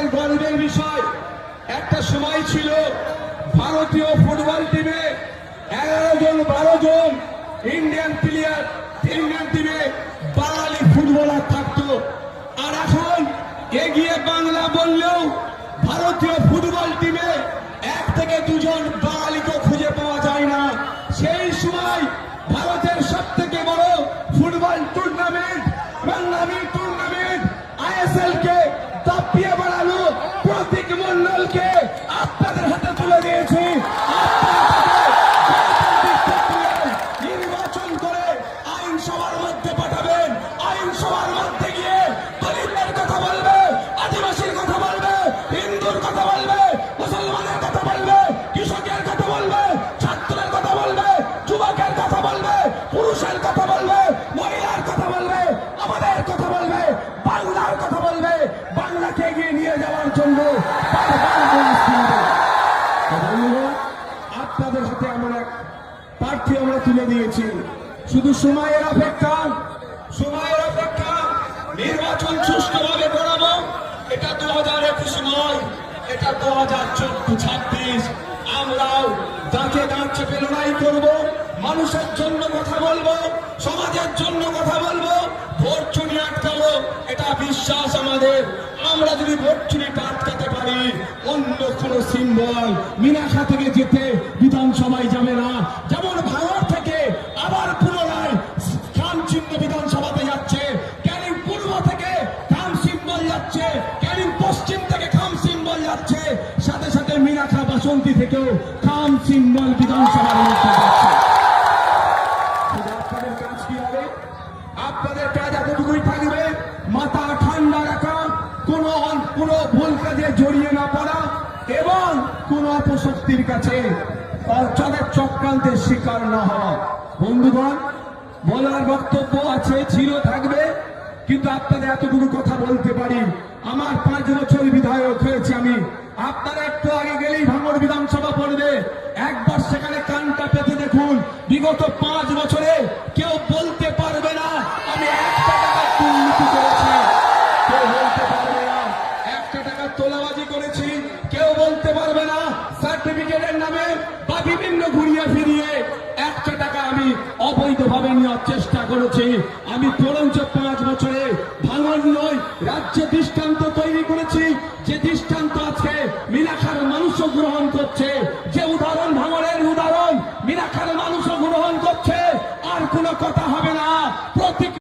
আমাদের গর্বের বিষয়। একটা সময় ছিল ভারতীয় ফুটবল টিমে 11 জন 12 জন ইন্ডিয়ান প্লেয়ার, ইন্ডিয়ান টিমে বাঙালি ফুটবলার থাকতো। আর এখন এগিয়ে বাংলা বললেও ভারতীয় ফুটবল টিমে 1 থেকে 2 জন বাঙালিকে খুঁজে পাওয়া যায় না। সেই সময় ভারতের সব থেকে বড় ফুটবল টুর্নামেন্ট, বাংলামি টুর্নামেন্ট ISL কে দাপিয়ে বাড়ালো প্রতীক মন্ডলকে আপনাদের হাতে তুলে দিয়েছি। নির্বাচন করে আইনসভার মধ্যে পাঠাবেন। আইনসভার মধ্যে গিয়ে দলিতদের কথা বলবে, আদিবাসীর কথা বলবে, হিন্দুর কথা বলবে, মুসলমানের কথা বলবে, কৃষকের কথা বলবে, ছাত্রের কথা বলবে, যুবকের কথা বলবে, পুরুষের কথা বলবে, মহিলার কথা বলবে, আমাদের কথা বলবে, বাংলার কথা বলবে। বাংলাকে এগিয়ে নিয়ে যাওয়ার জন্য আপনাদের হাতে আমরা প্রার্থী আমরা তুলে দিয়েছি। শুধু সময়ের অপেক্ষা, সময়ের অপেক্ষা। নির্বাচন সুষ্ঠুভাবে করাবো। এটা 2021 নয়, এটা 2024-26। আমরাও দাঁতে দাঁত চেপে লড়াই করবো, মানুষের জন্য কথা বলবো, সমাজের জন্য কথা বলবো, ভোট চুরি আটকাবো। এটা বিশ্বাস আমাদের। আমরা যদি ভোট চুরিটা আটকাতে পারি, অন্য কোন সিম্বল মিনাশা থেকে যেতে বিধানসভায় যাবে না। যেমন ভারত থেকে আবার পুনরায় খাম চিহ্ন বিধানসভাতে যাচ্ছে, ক্যানিং পূর্ব থেকে খাম সিম্বল যাচ্ছে, ক্যানিং পশ্চিম থেকে খাম সিম্বল যাচ্ছে, সাথে সাথে মিনাখা বাসন্তী থেকেও খাম সিম্বল বিধানসভার মধ্যে যাচ্ছে। আপনাদের কাজ কি হবে? আপনাদের কাজ এতটুকুই থাকবে, মাথা ঠান্ডা রাখা, কোন ভুল কাজে জড়িয়ে না পড়া এবং কোন অপশক্তির কাছে তাদের চক্রান্তের শিকার না হওয়া। বন্ধুগণ, বলার বক্তব্য আছে, ছিল, থাকবে, কিন্তু আপনাদের এতটুকু কথা বলতে পারি। আমার 5 বছর বিধায়ক হয়েছে আমি। আপনারা একটু আগে গেলেই ভাঙড় বিধানসভা পড়বে, একবার সেখানে কানটা পেতে দেখুন। বিগত 5 বছরে কেউ বলতে পারবে না আমি 1 টাকা দুর্নীতি করেছি, কেউ বলতে পারবে না 1 টাকা তোলাবাজি করেছি, কেউ বলতে পারবে না সার্টিফিকেটের নামে বা বিভিন্ন ঘুরিয়ে ফিরিয়ে 1 টাকা আমি অবৈধভাবে নেওয়ার চেষ্টা করেছি। আমি বরঞ্চ 5 বছরে ভাঙড় নয় রাজ্যে দৃষ্টান্ত তৈরি করেছি, যে